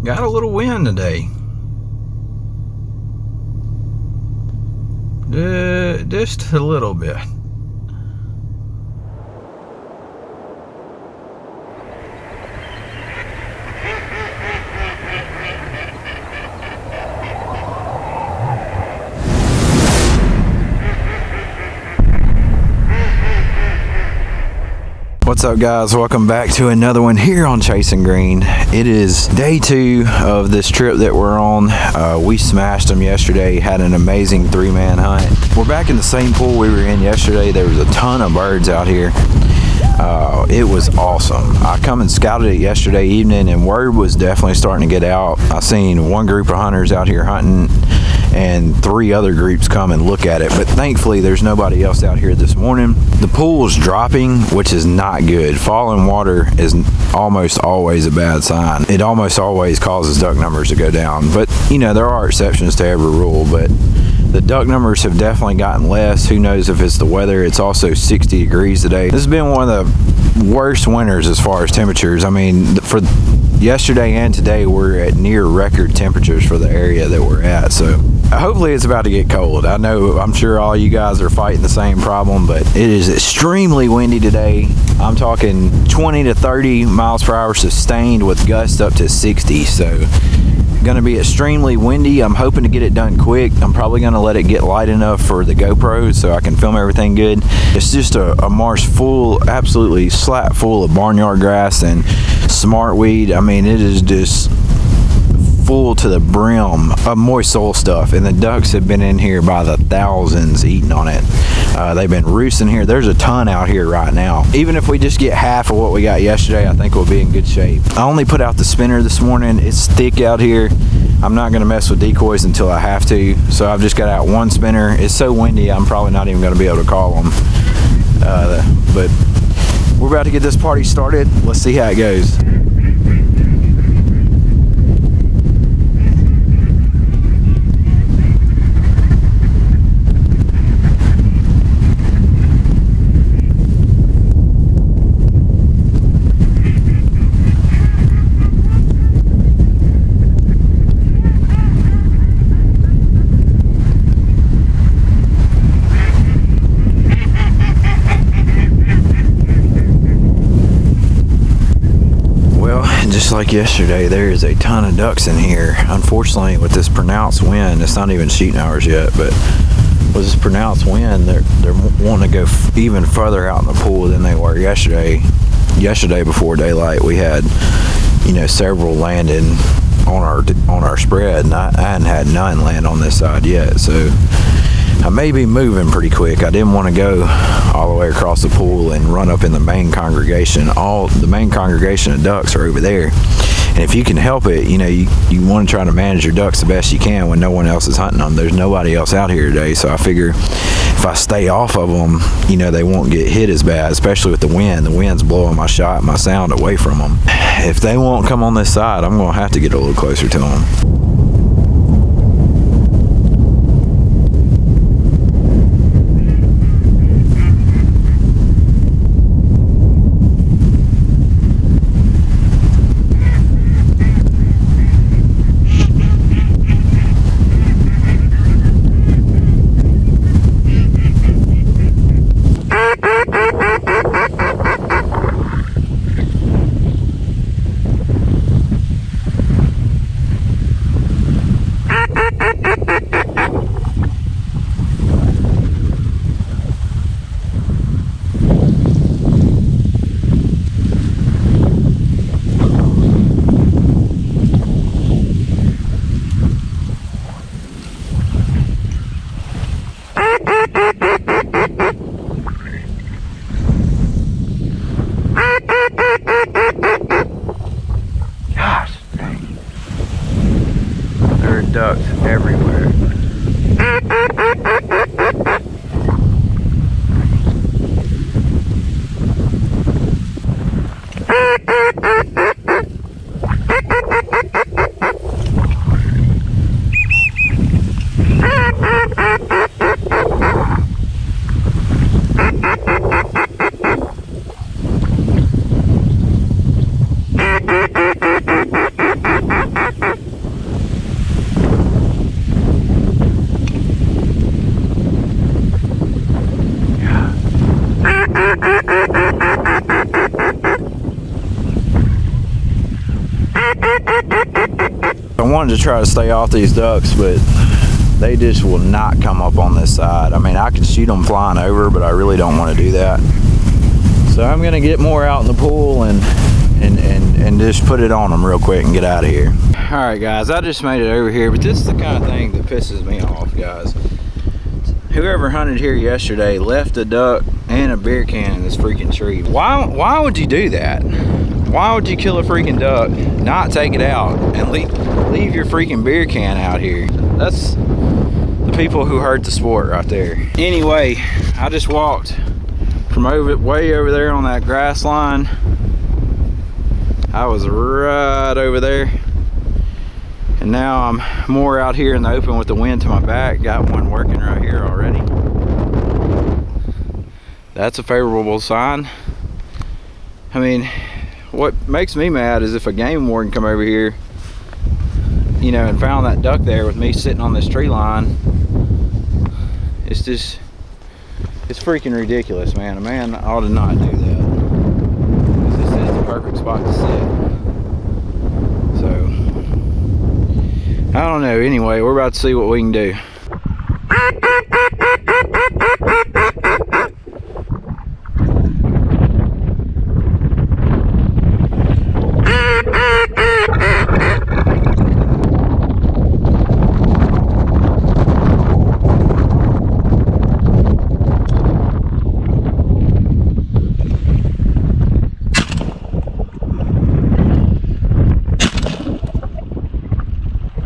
Got a little wind today. Just a little bit. What's up, guys? Welcome back to another one here on Chasing Green. It is day 2 of this trip that we're on. We smashed them yesterday, had an amazing 3-man hunt. We're back in the same pool we were in yesterday. There was a ton of birds out here. It was awesome. I come and scouted it yesterday evening, and word was definitely starting to get out. I seen one group of hunters out here hunting and 3 other groups come and look at it, but thankfully there's nobody else out here this morning. The pool is dropping, which is not good. Falling water is almost always a bad sign. It almost always causes duck numbers to go down, but you know, there are exceptions to every rule. But the duck numbers have definitely gotten less. Who knows if it's the weather? It's also 60 degrees today. This has been one of the worst winters as far as temperatures. I mean, for yesterday and today, we're at near record temperatures for the area that we're at. So hopefully it's about to get cold. I'm sure all you guys are fighting the same problem, but it is extremely windy today. I'm talking 20 to 30 miles per hour sustained with gusts up to 60. So going to be extremely windy. I'm hoping to get it done quick. I'm probably going to let it get light enough for the GoPro so I can film everything good. It's just a marsh full, absolutely slap full of barnyard grass and smartweed. I mean, it is just full to the brim of moist soil stuff, and the ducks have been in here by the thousands eating on it. They've been roosting here. There's a ton out here right now. Even if we just get half of what we got yesterday, I think we'll be in good shape. I only put out the spinner this morning. It's thick out here. I'm not going to mess with decoys until I have to, so I've just got out one spinner. It's so windy, I'm probably not even going to be able to call them. But we're about to get this party started. Let's see how it goes. Just like yesterday, there is a ton of ducks in here. Unfortunately, with this pronounced wind, it's not even shooting hours yet, but with this pronounced wind, they're wanting to go even further out in the pool than they were yesterday. Yesterday before daylight, we had, you know, several landing on our spread, and I hadn't had none land on this side yet, so I may be moving pretty quick. I didn't want to go all the way across the pool and run up in the main congregation. The main congregation of ducks are over there. And if you can help it, you know, you want to try to manage your ducks the best you can when no one else is hunting them. There's nobody else out here today, so I figure if I stay off of them, you know, they won't get hit as bad, especially with the wind. The wind's blowing my shot, my sound away from them. If they won't come on this side, I'm going to have to get a little closer to them. Ducks everywhere. wanted to try to stay off these ducks, but they just will not come up on this side. I mean, I could shoot them flying over, but I really don't want to do that. So I'm gonna get more out in the pool and just put it on them real quick and get out of here. All right, guys, I just made it over here, but this is the kind of thing that pisses me off, guys. Whoever hunted here yesterday left a duck and a beer can in this freaking tree. Why would you do that? Why would you kill a freaking duck, not take it out, and leave your freaking beer can out here? That's the people who hurt the sport right there. Anyway, I just walked from way over there on that grass line. I was right over there, and now I'm more out here in the open with the wind to my back. Got one working right here already. That's a favorable sign. I mean, what makes me mad is if a game warden come over here, you know, and found that duck there with me sitting on this tree line. It's just, it's freaking ridiculous, man. A man ought to not do that. This is the perfect spot to sit. So, I don't know. Anyway, we're about to see what we can do.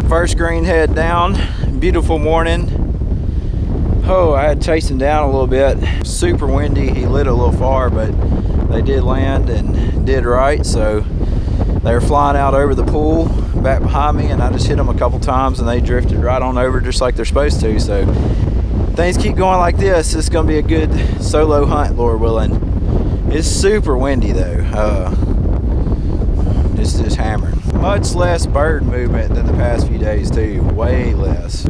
First green head down, beautiful morning. Oh, I had to chase him down a little bit. Super windy, he lit a little far, but they did land and did right. So they were flying out over the pool back behind me, and I just hit them a couple times and they drifted right on over just like they're supposed to. So things keep going like this, it's gonna be a good solo hunt, Lord willing. It's super windy though. It's just hammering. Much less bird movement than the past few days too, way less.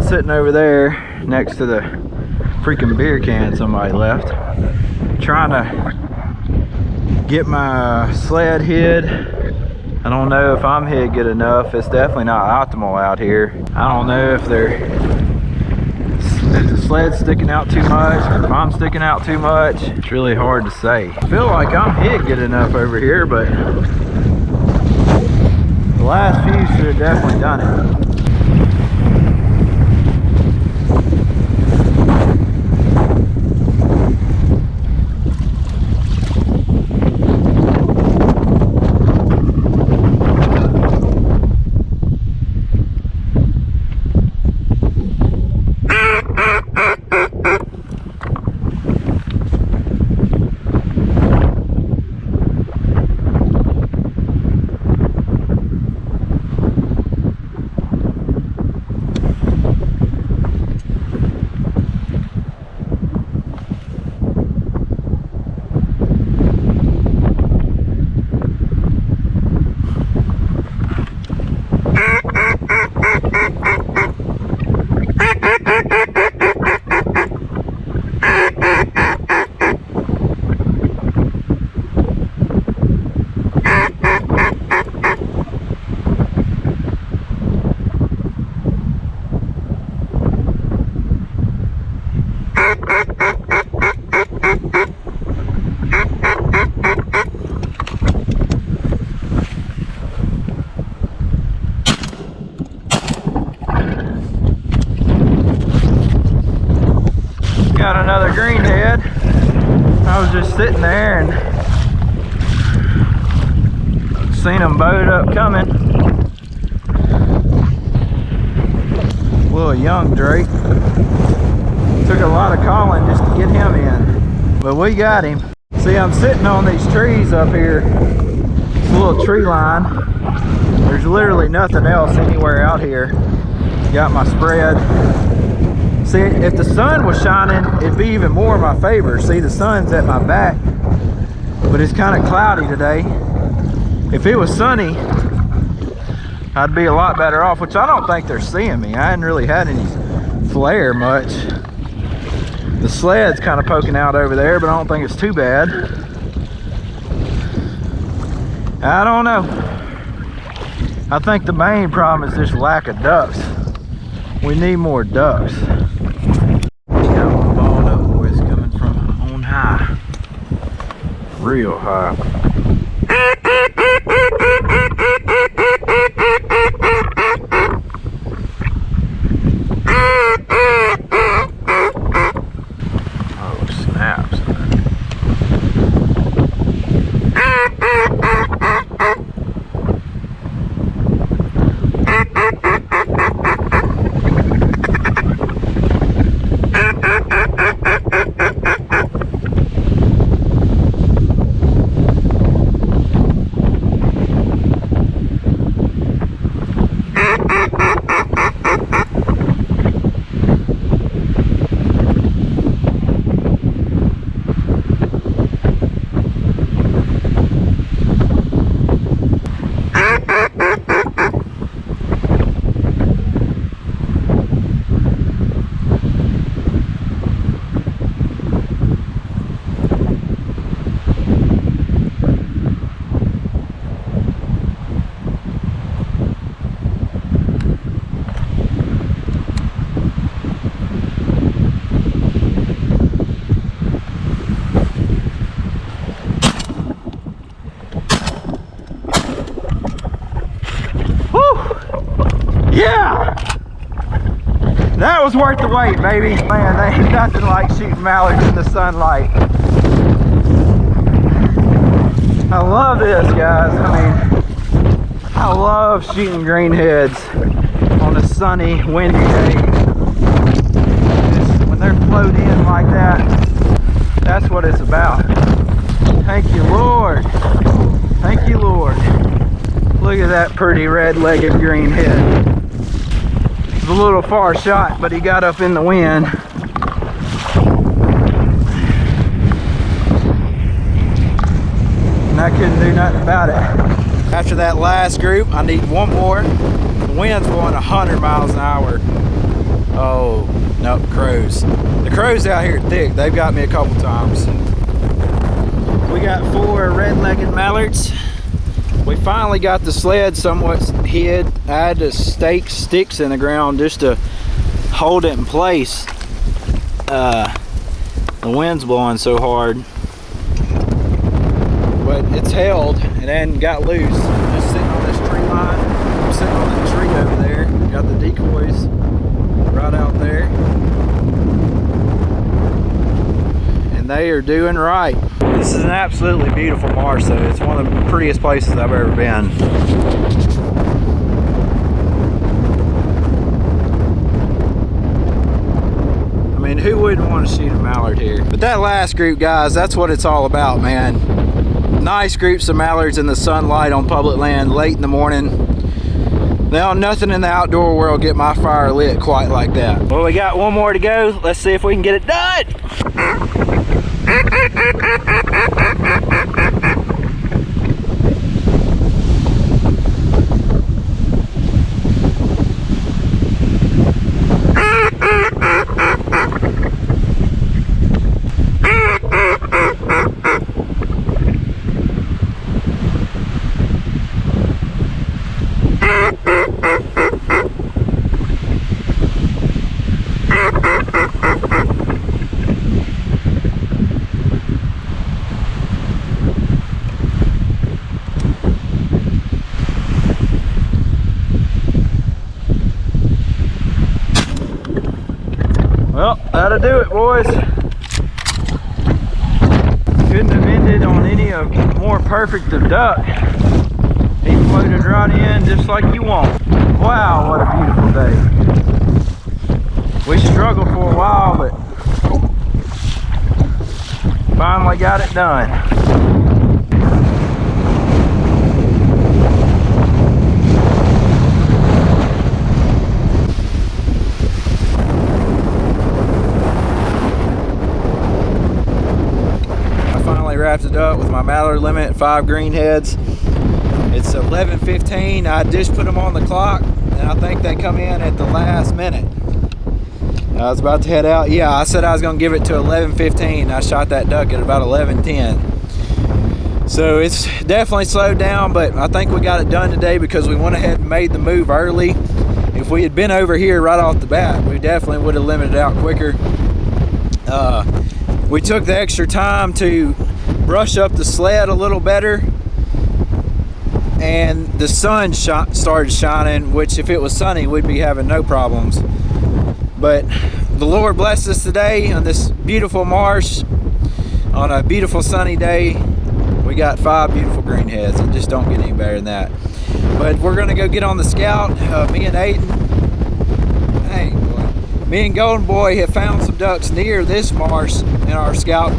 Sitting over there next to the freaking beer can somebody left, trying to get my sled hid. I don't know if I'm hid good enough. It's definitely not optimal out here. I don't know if the sled's sticking out too much or if I'm sticking out too much. It's really hard to say. I feel like I'm hid good enough over here, but the last few should have definitely done it. got another greenhead. I was just sitting there and seen them bowed up coming. Little young drake. Took a lot of calling just to get him in, but we got him. See, I'm sitting on these trees up here. It's a little tree line. There's literally nothing else anywhere out here. Got my spread. See, if the sun was shining, it'd be even more in my favor. See, the sun's at my back, but it's kind of cloudy today. If it was sunny, I'd be a lot better off, which I don't think they're seeing me. I hadn't really had any flare much. The sled's kind of poking out over there, but I don't think it's too bad. I don't know. I think the main problem is this lack of ducks. We need more ducks. We got one balled up boys coming from on high. Real high. Yeah! That was worth the wait, baby. Man, there ain't nothing like shooting mallards in the sunlight. I love this, guys. I mean, I love shooting greenheads on a sunny, windy day. Just when they're flowed in like that, that's what it's about. Thank you, Lord. Thank you, Lord. Look at that pretty red-legged greenhead. A little far shot, but he got up in the wind. And I couldn't do nothing about it. After that last group, I need one more. The wind's blowing 100 miles an hour. Oh, no, crows. The crows out here are thick. They've got me a couple times. We got 4 red-legged mallards. We finally got the sled somewhat hid. I had to stake sticks in the ground just to hold it in place. The wind's blowing so hard. But it's held. It hadn't got loose. I'm just sitting on this tree line. I'm sitting on that tree over there. Got the decoys right out there. And they are doing right. This is an absolutely beautiful marsh, though. It's one of the prettiest places I've ever been. I mean, who wouldn't want to shoot a mallard here? But that last group, guys, that's what it's all about, man. Nice groups of mallards in the sunlight on public land late in the morning. Now, nothing in the outdoor world get my fire lit quite like that. Well, we got one more to go. Let's see if we can get it done. that'll do it, boys. Couldn't have ended on any of more perfect of duck. He floated right in just like you want. Wow, what a beautiful day. We struggled for a while, but finally got it done. Wrapped it up with my mallard limit, 5 greenheads. It's 11:15. I just put them on the clock, and I think they come in at the last minute. I was about to head out. Yeah, I said I was gonna give it to 11:15. I shot that duck at about 11:10. So it's definitely slowed down, but I think we got it done today because we went ahead and made the move early. If we had been over here right off the bat, we definitely would have limited out quicker. We took the extra time to brush up the sled a little better, and the sun started shining, which if it was sunny we'd be having no problems. But the Lord blessed us today on this beautiful marsh on a beautiful sunny day. We got 5 beautiful greenheads. It just don't get any better than that. But we're gonna go get on the Scout. Me and Aiden, me and Golden Boy have found some ducks near this marsh in our Scout.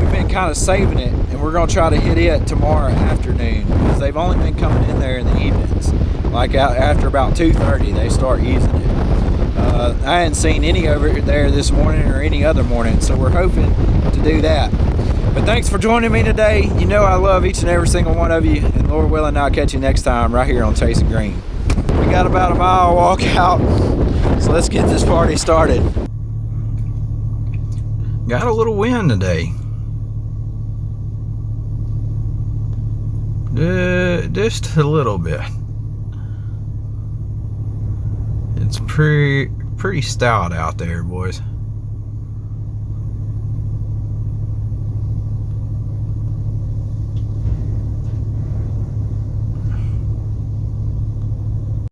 We've been kind of saving it, and we're going to try to hit it tomorrow afternoon because they've only been coming in there in the evenings. Like after about 2:30, they start using it. I hadn't seen any over there this morning or any other morning, so we're hoping to do that. But thanks for joining me today. You know I love each and every single one of you, and Lord willing, I'll catch you next time right here on Chasing Green. We got about a mile walk out, so let's get this party started. Got a little wind today. Just a little bit. It's pretty stout out there, boys.